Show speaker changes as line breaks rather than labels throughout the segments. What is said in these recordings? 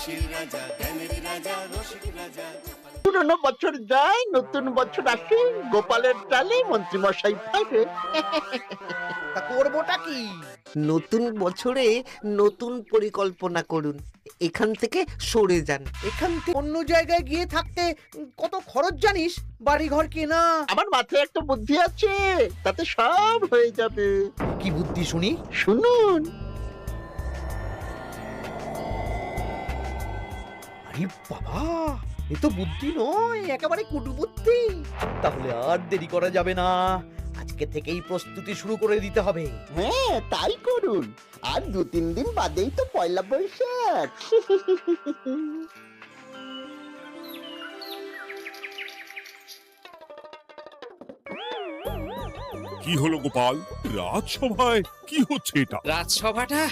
হাসির রাজা, জ্ঞানের রাজা, রসিক রাজা।
পুরনো বছর যায়, নতুন বছর আসে, গোপালের ডালে মন্ত্রী মশাই ফেরে।
তা করবোটা কি?
নতুন বছরে নতুন পরিকল্পনা করুন, এখান থেকে সরে যান।
এখান থেকে অন্য জায়গায় গিয়ে থাকতে কত খরচ জানিস? বাড়িঘর কেনা।
আমার মাথায় একটা বুদ্ধি আছে, তাতে সব হয়ে যাবে।
কি বুদ্ধি শুনি?
শুনুন।
আরে বাবা, এ তো বুদ্ধি নয়, একেবারে কুটবুদ্ধি। তাহলে আর দেরি করা যাবে না, আজকে থেকেই প্রস্তুতি শুরু করে দিতে হবে।
হ্যাঁ, তাই করুন। আর 2-3 দিন বাদেই তো পয়লা বৈশাখ।
কি হলো গোপাল, রাজসভায় কি হচ্ছে এটা?
রাজসভাটা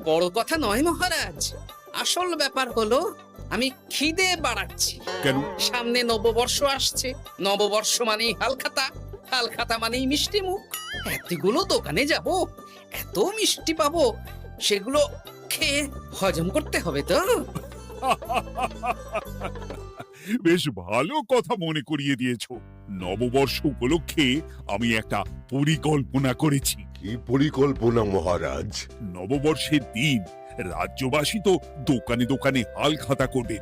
বড় কথা নয় মহারাজ, আসল ব্যাপার হলো আমি খিদে বাড়াচ্ছি।
কেন?
সামনে নববর্ষ আসছে, নববর্ষ মানেই হালখাতা, হালখাতা মানেই মিষ্টি মুখ। এতগুলো দোকানে যাব, এত মিষ্টি পাবো, সেগুলো খেয়ে হজম করতে হবে তো।
বেশ ভালো কথা মনে করিয়ে দিয়েছো। নববর্ষ উপলক্ষে আমি একটা পরিকল্পনা করেছি।
কি পরিকল্পনা মহারাজ?
নববর্ষের দিন রাজ্যবাসী তো দোকানে দোকানে হাল খাতা করবে,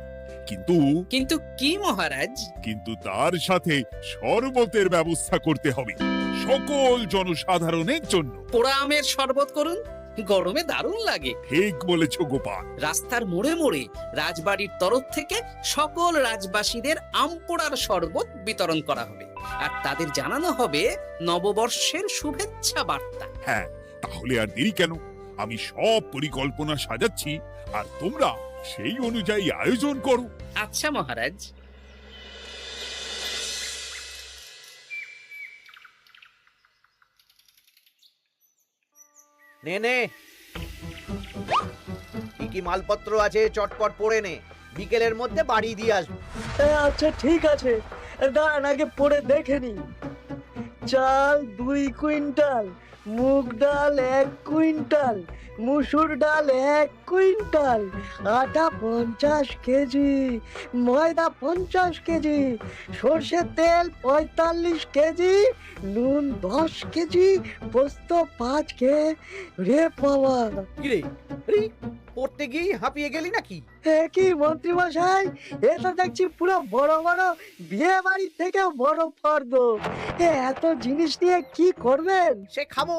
কিন্তু
কিন্তু কি মহারাজ?
কিন্তু তার সাথে শরবতের ব্যবস্থা করতে হবে সকল জনসাধারণের জন্য।
পোড়া আমের শরবত করুন, গরমে দারুণ লাগে।
ঠিক বলেছ গোপাল।
রাস্তার মোড়ে মোড়ে রাজবাড়ির তরফ থেকে সকল রাজবাসীদের আম পোড়ার শরবত বিতরণ করা হবে, আর তাদের জানানো হবে নববর্ষের শুভেচ্ছা বার্তা।
হ্যাঁ, তাহলে আর দেরি কেন? আমি সব পরিকল্পনা সাজাচ্ছি, আর তোমরা সেই অনুযায়ী আয়োজন করো।
আচ্ছা মহারাজ।
নে নে, কি কি মালপত্র আছে চটপট পড়ে নে, বিকেলের মধ্যে বাড়ি দিয়ে আসবো।
আচ্ছা ঠিক আছে, দাঁড়ান আগে পড়ে দেখে নি। চাল 2 কুইন্টাল, মুগ ডাল 1 কুইন্টাল, মুসুর ডাল 1 কুইন্টাল, আটা 50 কেজি, ময়দা 50 কেজি, সর্ষের তেল 45 কেজি, নুন 10 কেজি, পোস্ত 5 রে বাবা।
কি রে, আরে, পড়তে গিয়ে হাঁপিয়ে গেলি নাকি?
কি মন্ত্রী মশাই, এটা দেখছি পুরো বড় বড় বিয়ে বাড়ির থেকেও বড় ফর্দ। এত জিনিস নিয়ে কি করবেন?
সে খাবো,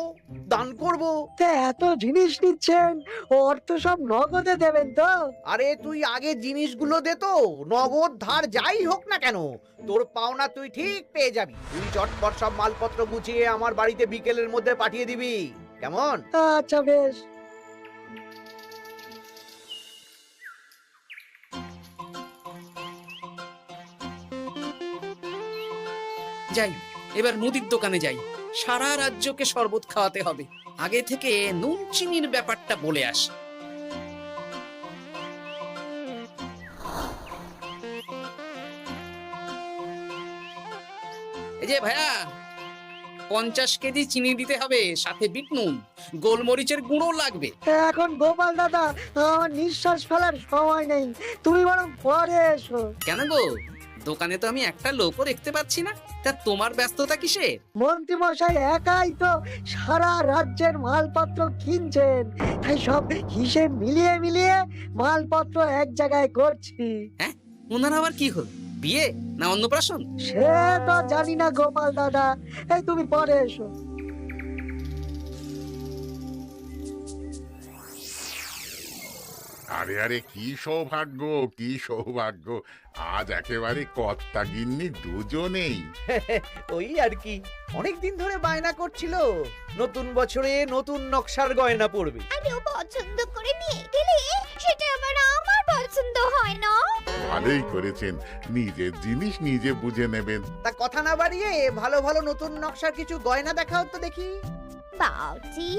দান করব।
এত জিনিস নিচ্ছেন, অর্থ সব নগদে দেবেন তো?
আরে তুই আগে জিনিসগুলো দে তো, নগদ ধার যাই হোক না কেন, তোর পাওনা তুই ঠিক পেয়ে যাবি। তুই চটপট সব মালপত্র গুছিয়ে আমার বাড়িতে বিকেলের মধ্যে পাঠিয়ে দিবি, কেমন?
আচ্ছা বেশ।
যাই, এবার মুদির দোকানে যাই, সারা রাজ্যকে শরবত খাওয়াতে হবে। আগে থেকে নুন চিনির ব্যাপারটা বলে আসি। এই যে ভাইয়া, 50 কেজি চিনি দিতে হবে, সাথে বিট নুন, গোলমরিচের গুঁড়ো লাগবে।
এখন গোপাল দাদা, আমার নিঃশ্বাস ফেলার সময় নেই, তুমি বরং পরে এসো।
কেন গো, দোকানে তো আমি একটা লোকও দেখতে পাচ্ছি না, তা তোমার ব্যস্ততা কিসের?
মন্ত্রী মশাই একাই তো সারা রাজ্যের মালপত্র কিনছেন, তাই সব হিসেব মিলিয়ে মিলিয়ে মালপত্র এক জায়গায় করছি।
হ্যাঁ, ওনার আবার কি হল, বিয়ে না অন্নপ্রাশন?
সে তো জানি না গোপাল দাদা, এই তুমি পরে এসো।
আরে আরে, কি সৌভাগ্য, কি সৌভাগ্য! আজ একেবারে কর্তা গিন্নি দুজনেই।
ওই আর কি, অনেকদিন ধরে বায়না করছিল নতুন বছরে নতুন নকশার গয়না পরবে।
আরে ও পছন্দ করে নিয়ে গেলে সেটা আবার আমার পছন্দ হয় না।
ভালোই করেছেন, নিজের জিনিস নিজে বুঝে নেবেন।
তা কথা না বাড়িয়ে ভালো ভালো নতুন নকশার কিছু গয়না দেখাও তো দেখি।
বাউজি,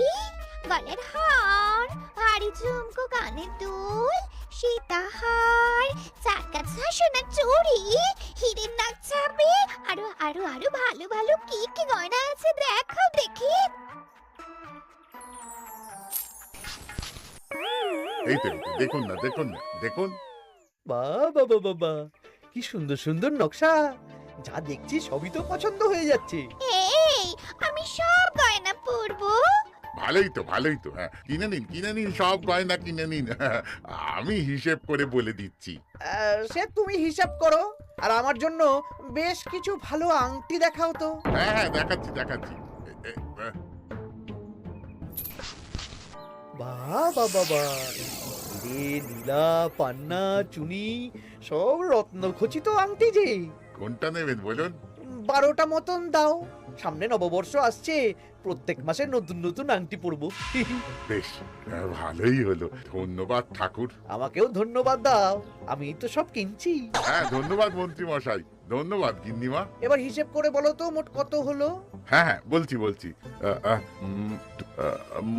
গলার হার, হাড়ি ঝুমকো, কানের দুল, সীতাহার, চাকাছা সোনার চুড়ি, হিরের নাক ছাপে, আরো আরো আরো ভালো ভালো কি কি গয়না আছে দেখাও দেখি।
এই তো, দেখুন না, দেখুন না, দেখুন।
বাবা বাবা বাবা, কি সুন্দর সুন্দর নকশা! যা দেখছি সবই তো পছন্দ হয়ে যাচ্ছে।
এই আমি সব গয়না পরবো।
ভালোই তো হ্যাঁ, কিনে নিন সব গয়না কিনে নিন। আমি হিসেব করে বলে দিচ্ছি।
সে তুমি হিসাব করো, আর আমার জন্য বেশ কিছু ভালো আংটি দেখাও তো।
হ্যাঁ দেখাচ্ছি।
বাবা বাবা, রে নীলা, পান্না, চুনি, সব রত্নখচিত আংটি যে।
কোনটা নেবেন বলুন?
12টা মতন দাও। সামনে নববর্ষ আসছে, প্রত্যেক মাসে নতুন নতুন আংটি পরবো।
বেশ, ভালোই হলো। ধন্যবাদ ঠাকুর।
আমাকেও ধন্যবাদ দাও, আমি তো সব কিনছি।
হ্যাঁ ধন্যবাদ মন্ত্রী মশাই, ধন্যবাদ গিন্নিমা।
এবার হিসেব করে বলো তো মোট কত হলো।
হ্যাঁ বলছি।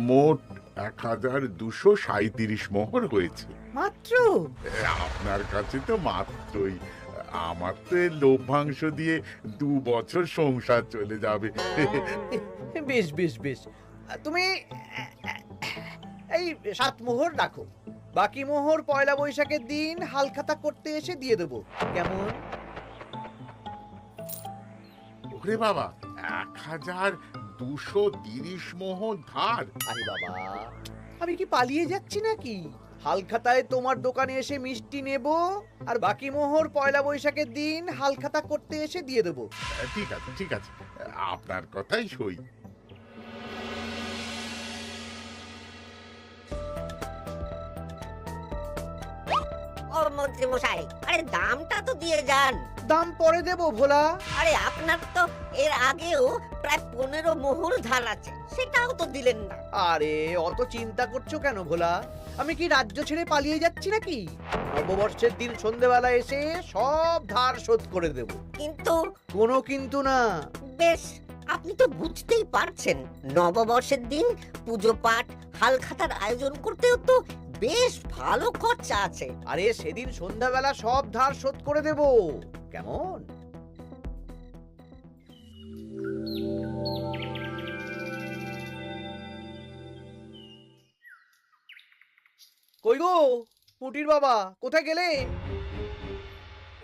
মোট 1237 মোহর হয়েছে।
মাত্র?
আপনার কাছে তো মাত্রই। আমার তো এর লভ্যাংশ দিয়ে 2 বছর সংসার চলে যাবে।
বেশ বেশ বেশ, তুমি এই 7 মোহর রাখো, বাকি মোহর পয়লা বৈশাখের দিন হালখাতা করতে এসে দিয়ে দেবো, কেমন?
ওরে বাবা, 1230 মোহর ধার!
আরে বাবা, আমি কি পালিয়ে যাচ্ছি নাকি? হালখাতায় তোমার দোকানে এসে মিষ্টি নেব, আর বাকি মোহর পয়লা বৈশাখের দিন হালখাতা করতে এসে দিয়ে দেবো।
ঠিক আছে, আপনার কথাই সই।
ও মন্ত্রী মশাই, আরে দামটা তো দিয়ে যান।
দাম পরে দেবো ভোলা।
আরে আপনার তো এর আগেও প্রায় 15 মোহর ধার আছে, সেটাও তো দিলেন না।
আরে অত চিন্তা করছো কেন ভোলা? আমি কি রাজ্য ছেড়ে পালিয়ে যাচ্ছি নাকি? নববর্ষের দিন সন্ধেবেলা এসে সব ধার শোধ করে দেব।
কিন্তু
কোনো কিন্তু না।
বেশ, আপনি তো বুঝতেই পারছেন, নববর্ষের দিন পুজো পাঠ হালখাতার আয়োজন করতেও তো বেশ ভালো খরচা আছে।
আরে সেদিন সন্ধ্যাবেলা সব ধার শোধ করে দেব, কেমন? কই গো পুটির বাবা, কোথায় গেলে?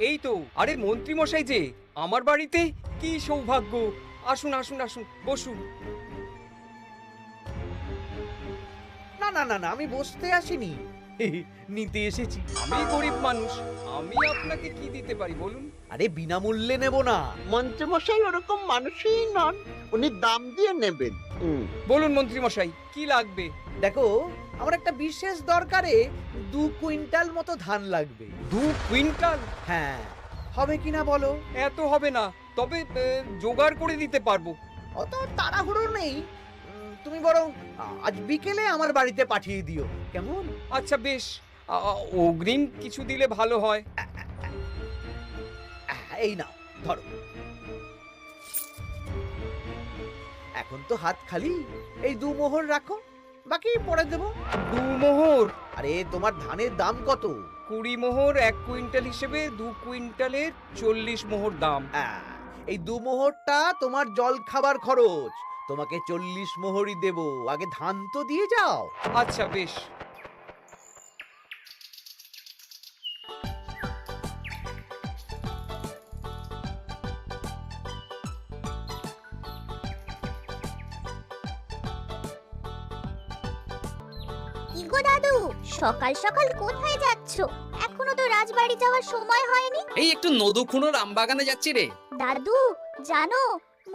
এই তো, আরে মন্ত্রী মশাই যে আমার বাড়িতে, কি সৌভাগ্য! আসুন আসুন আসুন, বসুন।
না না না না, আমি বসতে আসিনি, নিতে এসেছি।
আমি গরিব মানুষ, আমি আপনাকে কি দিতে পারি বলুন?
আরে বিনামূল্যে নেব না।
মন্ত্রীমশাই ওরকম মানুষই নন, উনি দাম দিয়ে নেবেন।
বলুন মন্ত্রী মশাই, কি লাগবে?
দেখো, আমার একটা বিশেষ দরকারে 2 কুইন্টাল মতো ধান লাগবে।
2 কুইন্টাল?
হ্যাঁ, হবে কিনা বলো?
এত হবে না, তবে জোগাড় করে দিতে পারবো।
অত তাড়াহুড়ো নেই, তুমি বরং আজ বিকেলে আমার বাড়িতে পাঠিয়ে দিও, কেমন?
আচ্ছা বেশ, অগ্রিম কিছু দিলে ভালো হয়।
এই নাও, ধরো। এখন তো হাত খালি, এই 2 মোহর রাখো, বাকি পরে দেবো।
2 মোহর?
আরে তোমার ধানের দাম কত?
20 মোহর 1 কুইন্টাল হিসেবে 2 কুইন্টালের 40 মোহর দাম।
এই 2 মোহরটা তোমার জল খাবার খরচ, তোমাকে 40 মোহরই দেব। আগে ধান তো দিয়ে যাও।
আচ্ছা বেশ।
কি গো দাদু, সকাল সকাল কোথায় যাচ্ছো? এখনো তো রাজবাড়ি যাওয়ার সময় হয়নি।
এই একটু নদুখুনোর আমবাগানে যাচ্ছি রে।
দাদু জানো,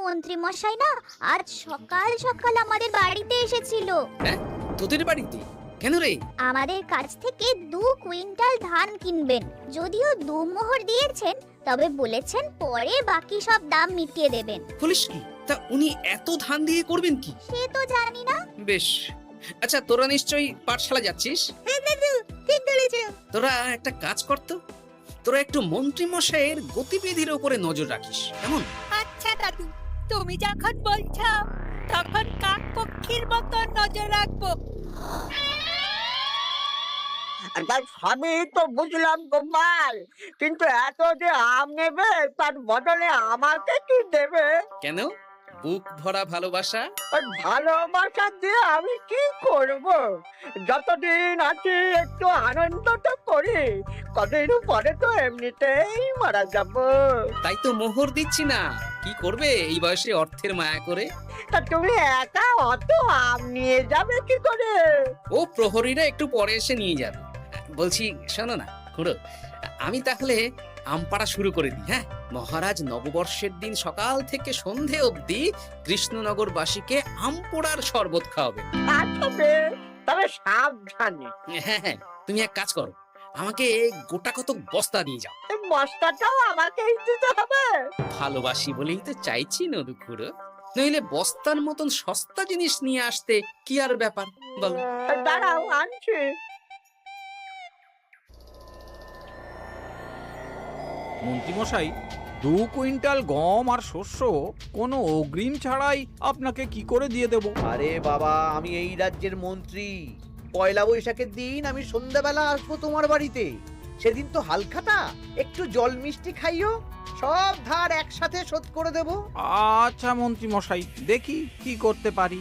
মন্ত্রী মশাই না আজ সকাল সকাল আমাদের বাড়িতে এসেছিল।
হ্যাঁ, তোদের বাড়িতে? কেন রে?
আমাদের কাছ থেকে 2 কুইন্টাল ধান কিনবেন। যদিও 2 মোহর দিয়েছেন, তবে বলেছেন পরে বাকি সব দাম মিটিয়ে দেবেন।
বলিস কি? তা উনি এত ধান দিয়ে করবেন কি?
সে তো জানি না।
বেশ, আচ্ছা তোরা নিশ্চয়ই পাঠশালা যাচ্ছিস?
হ্যাঁ দাদু, ঠিক বলেছো।
তোরা একটা কাজ করতো, তোরা একটু মন্ত্রী মশাইয়ের গতিবিধির উপরে নজর রাখিস, কেমন?
আচ্ছা দাদু, তুমি যখন বলছো তখন কাক পক্ষীর মতো নজর রাখবো।
তার সবই তো বুঝলাম গোপাল, কিন্তু এত যে আম নেবে তার বদলে আমাকে কি দেবে?
কেন? বুক ভরা ভালোবাসা।
আর ভালোবাসা দিয়ে আমি কি করব? যতদিন আছি একটু আনন্দটা করি, কদিন পরে তো এমনিতেই মারা যাব।
তাই তো মোহর দিচ্ছি না, কি করবে এই বয়সে অর্থের মায়া করে?
তা তুমি একা অত আম নিয়ে যাবে কি করে?
ও প্রহরীরা একটু পরে এসে নিয়ে যাবে। বলছি শোনো না খুড়ো, আমি তাহলে আম পাড়া শুরু করে দিই। হ্যাঁ, মহারাজ নববর্ষের দিন সকাল থেকে সন্ধে অবধি কৃষ্ণনগরবাসীকে আম পোড়ার শরবত খাওয়াবে।
আচ্ছা বেশ, তবে সাবধানে।
হ্যাঁ হ্যাঁ, তুমি এক কাজ করো, আমাকে গোটা কত বস্তা দিয়ে যাও।
এই বস্তাটাও আমাকেই দিতে হবে?
ভালোবাসি বলেই তো চাইছি নদু খুড়ো, নইলে বস্তার মতন সস্তা জিনিস নিয়ে আসতে কি আর ব্যাপার বলো?
দাঁড়াও, আনছি।
মন্ত্রীমশাই, 2 কুইন্টাল গম আর শস্য কোনো অগ্রিম ছাড়াই আপনাকে কি করে দিয়ে দেব?
আরে বাবা, আমি এই রাজ্যের মন্ত্রী। পয়লা বৈশাখের দিন আমি সন্ধ্যাবেলা আসবো তোমার বাড়িতে। সেদিন তো হালখাতা, একটু জল মিষ্টি খাইও, সব ধার একসাথে শোধ করে দেব।
আচ্ছা মন্ত্রীমশাই, দেখি কি করতে পারি।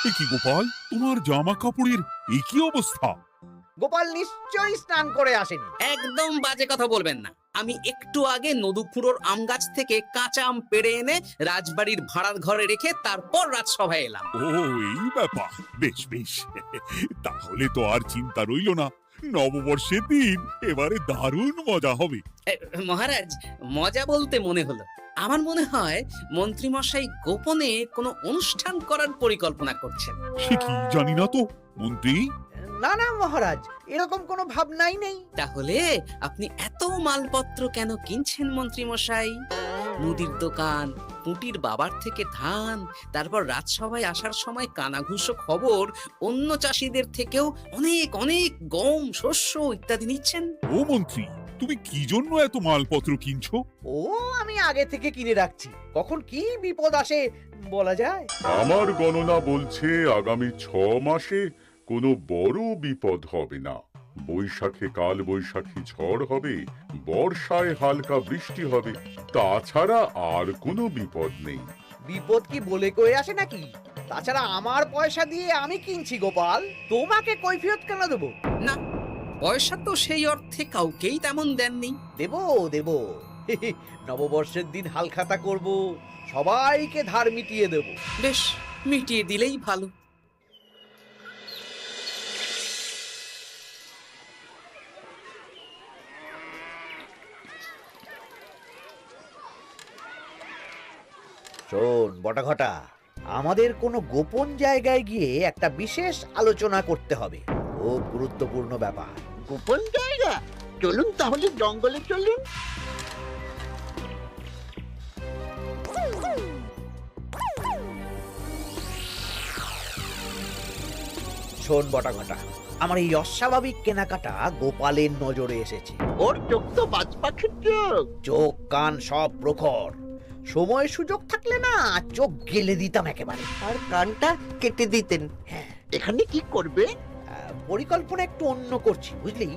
এ কি গোপাল, তোমার জামা কাপড়ের এই কি অবস্থা?
গোপাল নিশ্চয়ই স্নান করে আসেনি।
একদম বাজে কথা বলবেন না। আমি একটু আগে নদুখুড়োর আম গাছ থেকে কাঁচা আম পেড়ে এনে রাজবাড়ির ভাড়ার ঘরে রেখে তারপর রাজসভায় এলাম।
ও এই ব্যাপার, বেশ বেশ, তাহলে তো আর চিন্তা রইল না। নববর্ষের দিন এবারে দারুণ মজা হবে।
মহারাজ, মজা বলতে মনে হলো, আমার মনে হয় মন্ত্রীমশাই গোপনে কোনো অনুষ্ঠান করার পরিকল্পনা করছেন।
সে কি জানি না তো মন্ত্রী।
না না মহারাজ, এরকম কোনো ভাবনাই নেই।
তাহলে আপনি এত মালপত্র কেন কিনছেন মন্ত্রীমশাই? মুদির দোকান, পুঁটির বাবার থেকে ধান, তারপর রাজসভায় আসার সময় কানাঘুষো খবর অন্য চাষিদের থেকেও অনেক অনেক গম, শস্য ইত্যাদি নিচ্ছেন।
ও মন্ত্রী, তুমি কি জন্য এত মালপত্র কিনছো?
ও আমি আগে থেকে কিনে রাখছি, কখন কি বিপদ আসে বলা যায়।
আমার গণনা বলছে আগামী 6 মাসে কোনো বড় বিপদ হবে না। বৈশাখে কাল বৈশাখী ঝড় হবে, বর্ষায় হালকা বৃষ্টি হবে, তাছাড়া আর কোনো বিপদ নেই।
বিপদ কি বলে কয়ে আসে নাকি? তাছাড়া আমার পয়সা দিয়ে আমি কিনছি গোপাল, তোমাকে কৈফিয়ত কেন দেবো?
না, পয়সা তো সেই অর্থে কাউকেই তেমন দেননি।
দেবো দেবো, নববর্ষের দিন হালখাতা করব, সবাইকে ধার মিটিয়ে দেব।
বেশ, মিটিয়ে দিলেই ভালো।
শোন বটাঘটা, আমাদের কোনো গোপন জায়গায় গিয়ে একটা বিশেষ আলোচনা করতে হবে, খুব গুরুত্বপূর্ণ ব্যাপার।
গোপন জায়গা? চলুন তাহলে জঙ্গলে চলুন।
শোন বটাঘটা, আমার এই অস্বাভাবিক কেনাকাটা গোপালের নজরে এসেছে।
ওর চোখ তো বাজ পাখির চোখ।
চোখ কান সব প্রখর, সময় সুযোগ থাকলে না চোখ গেলে দিতাম একেবারে।
আর কানটা কেটে দিতেন।
হ্যাঁ,
এখানে কি করবে?
পরিকল্পনা একটু অন্য করছি বুঝলি।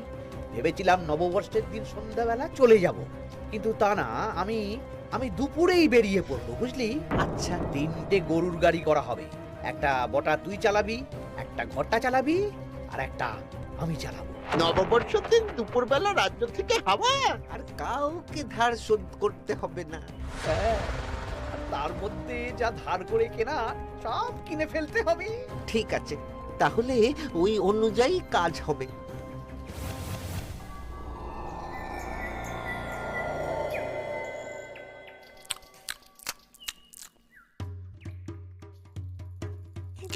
ভেবেছিলাম নববর্ষের দিন সন্ধ্যাবেলা চলে যাব, কিন্তু তা না, আমি দুপুরেই বেরিয়ে পড়বো বুঝলি।
আচ্ছা,
3টে গরুর গাড়ি করা হবে, একটা বটা তুই চালাবি, একটা ঘটা চালাবি, আর একটা আমি চালাবো।
নববর্ষের দিন দুপুরবেলা রাজ্য থেকে হাওয়া।
আর কাউকে ধার শোধ করতে হবে না।
হ্যাঁ, আর তার মধ্যে যা ধার করে কেনা সব কিনে ফেলতে হবে।
ঠিক আছে, তাহলে ওই অনুযায়ী কাজ হবে।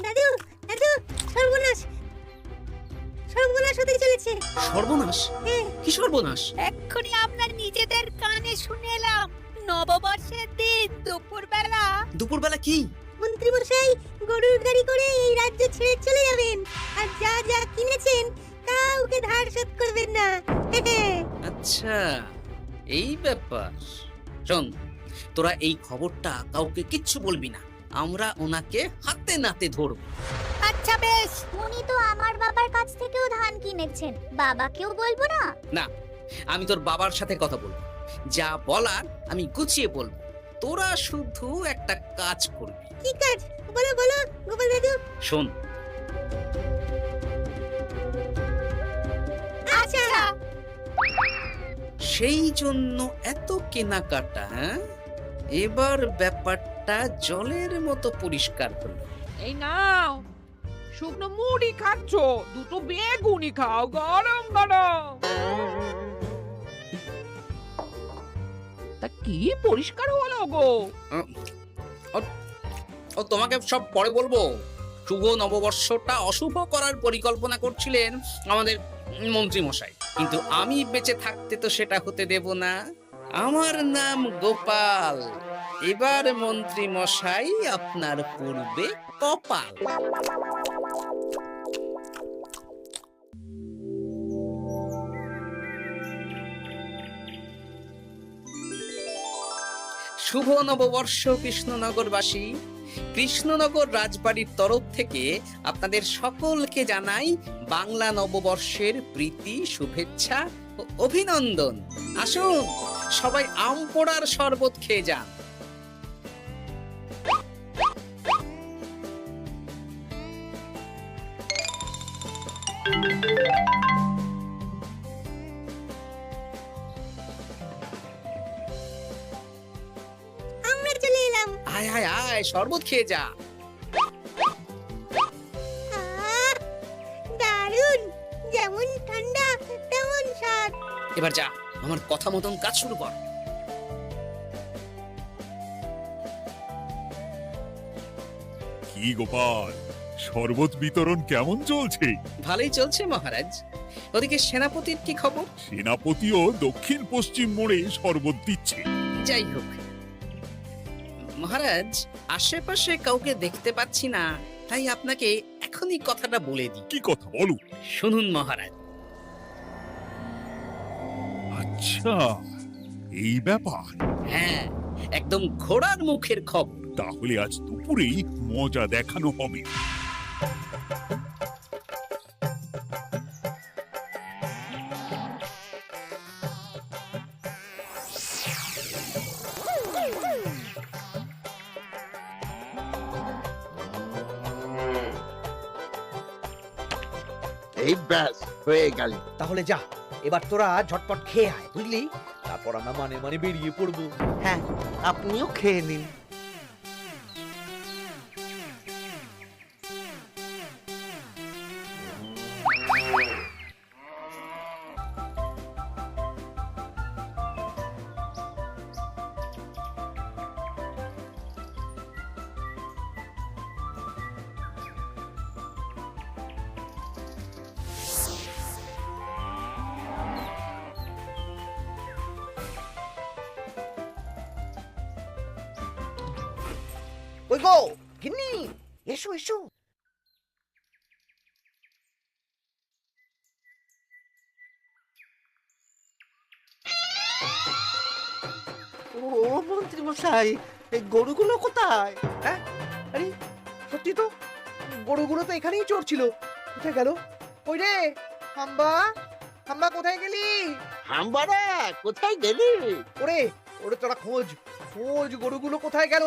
দাদু, দাদু, সর্বনাশ, সর্বনাশ হতে চলেছে।
সর্বনাশ? কি সর্বনাশ?
এক্ষুনি আপনার নিজেদের কানে শুনে এলাম, নববর্ষের দিন দুপুরবেলা।
দুপুরবেলা কি?
মন্ত্রীমশাই গরুর গাড়ি করে এই রাজ্য ছেড়ে চলে যাবেন, আর যা যা কিনেছেন কাউকে ধার শোধ করবেন না।
আচ্ছা, এই ব্যাপার। শোন, তোরা এই খবরটা কাউকে কিচ্ছু বলবি না, আমরা ওনাকে হাতে নাতে ধরব।
আচ্ছা বেশ। উনি তো আমার বাবার কাছ থেকেও ধান কিনেছেন, বাবাকেও বলবো না?
না, আমি তোর বাবার সাথে কথা বলবো। যা বলার আমি গুছিয়ে বলবো, তোরা শুধু একটা কাজ করবি।
কি কাজ? বলো বলো গোপাল দাদু।
শোন,
আচ্ছা।
সেই জন্য এত কেনাকাটা, হ্যাঁ? এবার ব্যাপারটা জলের মতো পরিষ্কার হলো।
এই নাও, শুকনো মুড়ি খাচ্ছ, দুটো বেগুনি খাও গরম গরম। তা কি পরিষ্কার হলো গো?
ও তোমাকে সব পরে বলবো। শুভ নববর্ষটা অশুভ করার পরিকল্পনা করছিলেন আমাদের মন্ত্রী মশাই, কিন্তু আমি বেঁচে থাকতে তো সেটা হতে দেব না। আমার নাম গোপাল, এবার মন্ত্রী মশাই আপনার পূর্বে কপাল। শুভ নববর্ষ কৃষ্ণনগরবাসী। কৃষ্ণনগর রাজবাড়ির তরফ থেকে আপনাদের সকলকে জানাই বাংলা নববর্ষের প্রীতি, শুভেচ্ছা ও অভিনন্দন। আসুন সবাই আম পোড়ার শরবত খেয়ে যান।
আমরা চলে এলাম।
আয় আয় আয়, শরবত খেয়ে যা।
দারুণ, যেমন ঠান্ডা তেমন স্বাদ।
এবার যা, আমার কথা মতন কাজ শুরু কর।
কি গোপাল, শরবত বিতরণ কেমন চলছে?
ভালোই চলছে মহারাজ। ওদিকে সেনাপতির কি খবর?
সেনাপতিও দক্ষিণ পশ্চিম মোড়ে শরবত দিচ্ছে।
যাই হোক মহারাজ, আশেপাশে কাউকে দেখতে পাচ্ছি না, তাই আপনাকে এখনই কথাটা বলে দিই।
কি কথা বলো?
শুনুন মহারাজ।
আচ্ছা, এই ব্যাপার।
হ্যাঁ, একদম ঘোড়ার মুখের খবর।
তাহলে আজ দুপুরেই মজা দেখানো হবে।
এই ব্যাস হয়ে গেল।
তাহলে যা, এবার তোরা ঝটপট খেয়ে আয়, বুঝলি? তারপর আমরা মানে মানে বেরিয়ে পড়বো।
হ্যাঁ, আপনিও খেয়ে নিন।
ওই গো গিন্নি, এসো এসো।
ও মন্ত্রী মশাই, এই গরুগুলো কোথায়?
হ্যাঁ, আরে সত্যি তো, গরুগুলো তো এখানেই চড়ছিল। কোথায় গেল? ওই রে হাম্বা, হাম্বা কোথায় গেলি?
হাম্বারা কোথায় গেলি?
ওরে ওরে, তোরা খোঁজ খোঁজ, গরুগুলো কোথায় গেল?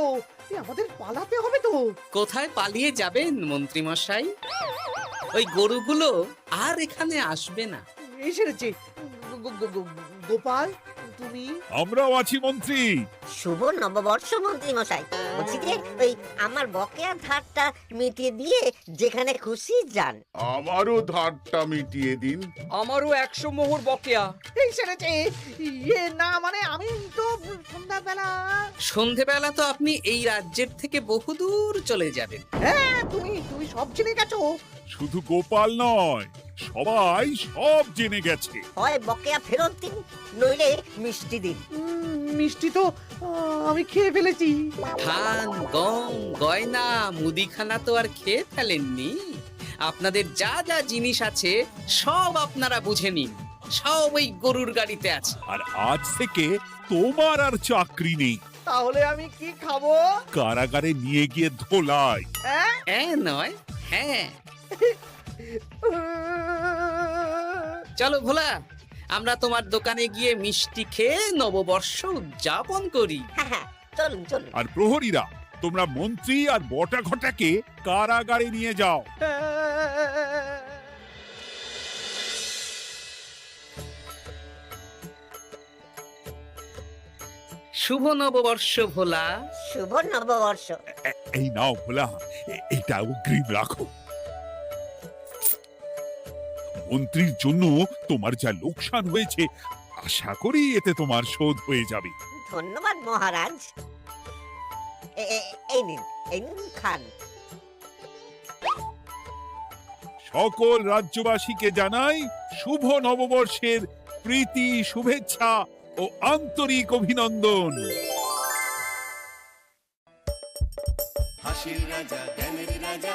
আমাদের পালাতে হবে তো।
কোথায় পালিয়ে যাবেন মন্ত্রী মশাই? ওই গরুগুলো আর এখানে আসবে না।
এসেছে। গোপাল, তুমি?
আমরাও আছি মন্ত্রী।
শুভ নববর্ষ মন্ত্রী মশাই। বলছি যে ওই আমার বকেয়া ধারটা মিটিয়ে দিয়ে যেখানে খুশি যান।
আমারও ধারটা মিটিয়ে দিন।
আমারও 100 মোহর বকেয়া।
এই সেরেছে। ইয়ে না, মানে আমি তো সন্ধ্যাবেলা।
সন্ধেবেলা তো আপনি এই রাজ্যের থেকে বহুদূর চলে যাবেন।
হ্যাঁ, তুমি তুমি সব জেনে গেছো।
শুধু গোপাল নয়, সবাই সব জেনে গেছে।
হয় বকেয়া ফেরত দিন, নইলে মিষ্টি দিন।
মিষ্টি তো আমি খেয়ে ফেলেছি।
ধান, গম, গয়না, মুদিখানা তো আর খেয়ে ফেলেননি। আপনাদের যা যা জিনিস আছে সব আপনারা বুঝে নিন। সব ওই গরুর গাড়িতে আছে।
আর আজ থেকে তোমার আর চাকরি নেই।
তাহলে আমি কি খাবো?
কারাগারে নিয়ে গিয়ে ধোলাই।
হ্যাঁ নয়, হ্যাঁ। চলো ভোলা, আমরা তোমার দোকানে গিয়ে মিষ্টি খেয়ে নববর্ষ উদযাপন করি।
হ্যাঁ হ্যাঁ, চলুন চলুন।
আর প্রহরীরা, তোমরা মন্ত্রী আর বটা ঘটাকে কারাগারে নিয়ে যাও।
শুভ নববর্ষ ভোলা।
শুভ নববর্ষ।
এই নাও ভোলা, এটা অগ্রিম রাখো। মন্ত্রীর জন্য তোমার যা লোকসান হয়েছে, আশা করি এতে তোমার শোধ হয়ে যাবে।
ধন্যবাদ মহারাজ। এই নিন, এই নিন, খান।
সকল রাজ্যবাসীকে জানাই শুভ নববর্ষের প্রীতি, শুভেচ্ছা ও আন্তরিক অভিনন্দন।
হাসির রাজা জ্ঞানের রাজা